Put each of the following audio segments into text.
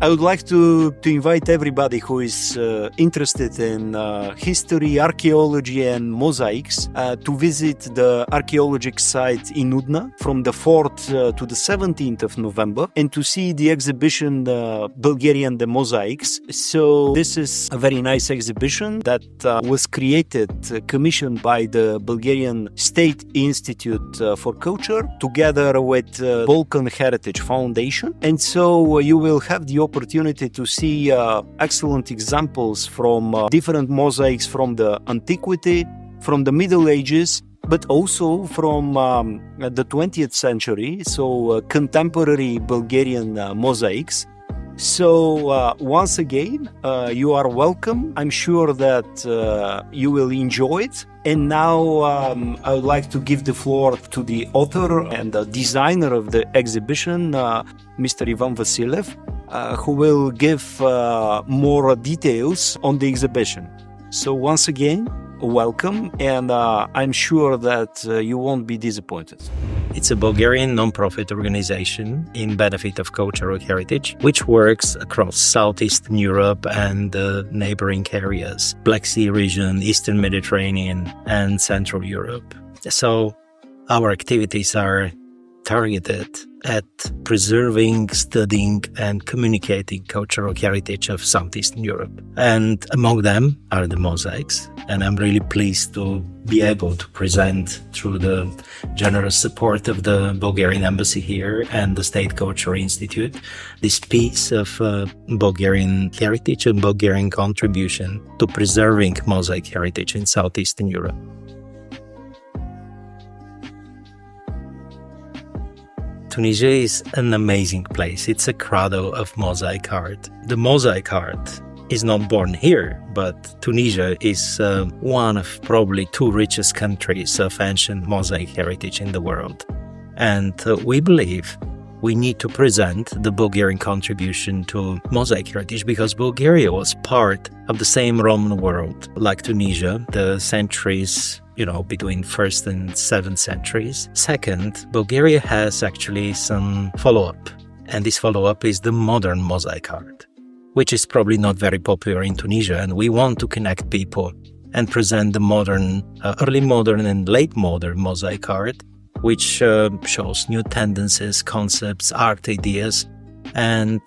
I would like to invite everybody who is interested in history, archaeology and mosaics to visit the archaeological site in Udna from the 4th to the 17th of November and to see the exhibition Bulgarian the Mosaics. So this is a very nice exhibition that was commissioned by the Bulgarian State Institute for Culture together with Balkan Heritage Foundation. And so you will have the opportunity to see excellent examples from different mosaics from the antiquity, from the Middle Ages, but also from the 20th century, so contemporary Bulgarian mosaics. So once again, you are welcome. I'm sure that you will enjoy it. And now I would like to give the floor to the author and the designer of the exhibition, Mr. Ivan Vasilev, who will give more details on the exhibition. So once again, welcome, and I'm sure that you won't be disappointed. It's a Bulgarian non-profit organization in benefit of cultural heritage, which works across Southeastern Europe and the neighboring areas, Black Sea region, Eastern Mediterranean, and Central Europe. So our activities are targeted at preserving, studying, and communicating cultural heritage of Southeastern Europe. And among them are the mosaics. And I'm really pleased to be able to present, through the generous support of the Bulgarian embassy here and the State Cultural Institute, this piece of Bulgarian heritage and Bulgarian contribution to preserving mosaic heritage in Southeastern Europe. Tunisia is an amazing place. It's a cradle of mosaic art. The mosaic art is not born here, but Tunisia is one of probably two richest countries of ancient mosaic heritage in the world. And we believe we need to present the Bulgarian contribution to mosaic heritage because Bulgaria was part of the same Roman world like Tunisia, the centuries between 1st and 7th centuries. Second, Bulgaria has actually some follow-up, and this follow-up is the modern mosaic art, which is probably not very popular in Tunisia, and we want to connect people and present the modern, early modern and late modern mosaic art, which shows new tendencies, concepts, art ideas, and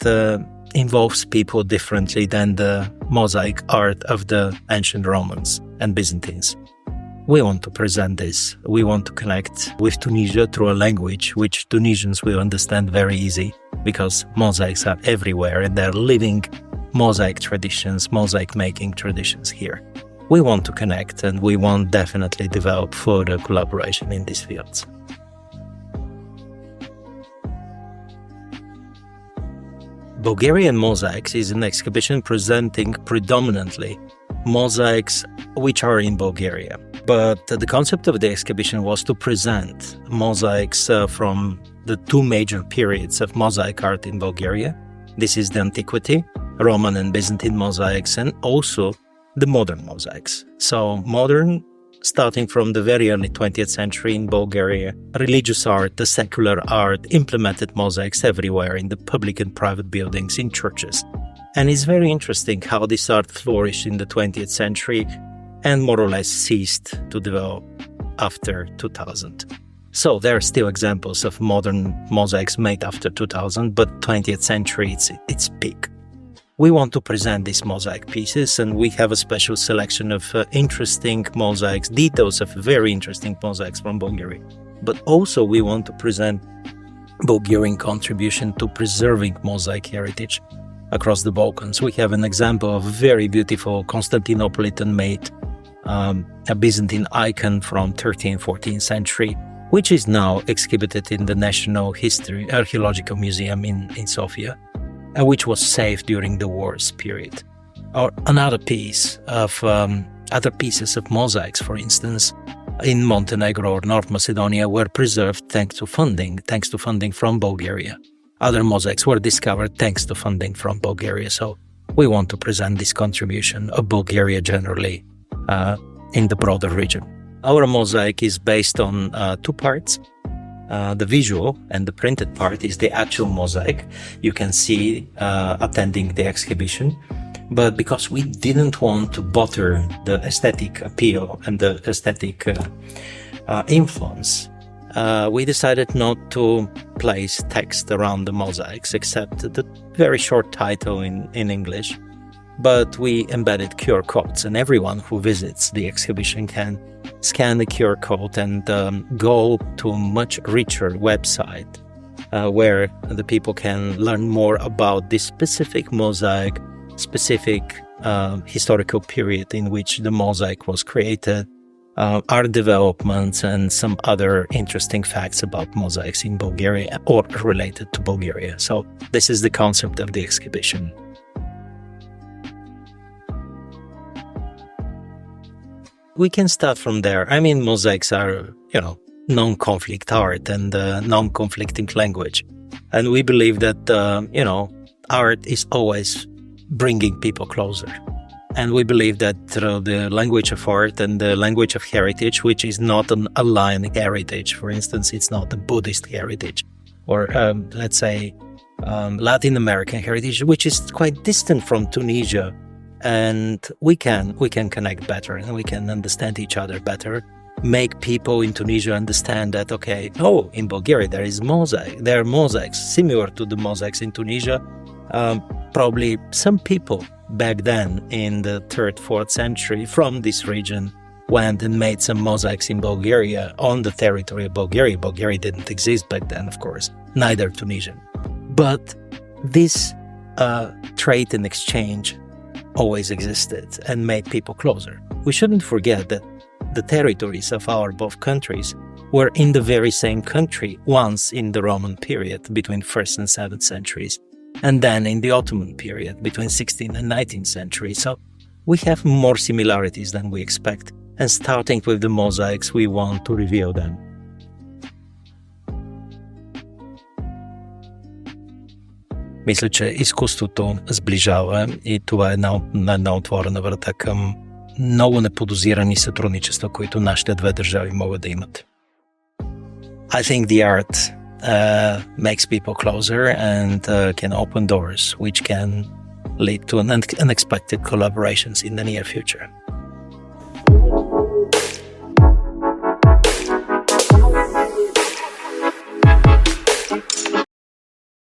involves people differently than the mosaic art of the ancient Romans and Byzantines. We want to present this. We want to connect with Tunisia through a language which Tunisians will understand very easy, because mosaics are everywhere and they're living mosaic traditions, mosaic making traditions here. We want to connect, and we want definitely develop further collaboration in these fields. Bulgarian Mosaics is an exhibition presenting predominantly mosaics which are in Bulgaria. But the concept of the exhibition was to present mosaics from the two major periods of mosaic art in Bulgaria. This is the Antiquity, Roman and Byzantine mosaics, and also the modern mosaics. So modern, starting from the very early 20th century in Bulgaria, religious art, the secular art, implemented mosaics everywhere in the public and private buildings, in churches. And it's very interesting how this art flourished in the 20th century and more or less ceased to develop after 2000. So there are still examples of modern mosaics made after 2000, but 20th century, it's peak. We want to present these mosaic pieces, and we have a special selection of interesting mosaics, details of very interesting mosaics from Bulgaria. But also we want to present Bulgarian contribution to preserving mosaic heritage across the Balkans. We have an example of a very beautiful Constantinopolitan-made a Byzantine icon from 13th, 14th century, which is now exhibited in the National Archaeological Museum in Sofia, and which was saved during the wars period. Or another piece of other pieces of mosaics, for instance, in Montenegro or North Macedonia, were preserved thanks to funding from Bulgaria. Other mosaics were discovered thanks to funding from Bulgaria. So we want to present this contribution of Bulgaria generally in the broader region. Our mosaic is based on two parts. The visual and the printed part is the actual mosaic you can see attending the exhibition. But because we didn't want to bother the aesthetic appeal and the aesthetic influence, we decided not to place text around the mosaics except the very short title in English. But we embedded QR codes, and everyone who visits the exhibition can scan the QR code and go to a much richer website where the people can learn more about this specific mosaic, specific historical period in which the mosaic was created, art developments, and some other interesting facts about mosaics in Bulgaria or related to Bulgaria. So this is the concept of the exhibition. We can start from there. I mean, mosaics are, non-conflict art and non-conflicting language. And we believe that, art is always bringing people closer. And we believe that through the language of art and the language of heritage, which is not an aligned heritage, for instance, it's not a Buddhist heritage, or let's say Latin American heritage, which is quite distant from Tunisia. And we can connect better, and we can understand each other better, make people in Tunisia understand that, in Bulgaria there are mosaics similar to the mosaics in Tunisia. Probably some people back then in the 3rd, 4th century from this region went and made some mosaics in Bulgaria on the territory of Bulgaria. Bulgaria didn't exist back then, of course, neither Tunisia. But this trade and exchange always existed and made people closer. We shouldn't forget that the territories of our both countries were in the very same country once in the Roman period between 1st and 7th centuries, and then in the Ottoman period between 16th and 19th century. So we have more similarities than we expect, and starting with the mosaics, we want to reveal them. Мисля, че изкуството сближава и това е една отворена врата към много неподозирани сътрудничества, които нашите две държави могат да имат. I think the art makes people closer and can open doors, which can lead to unexpected collaborations in the near future.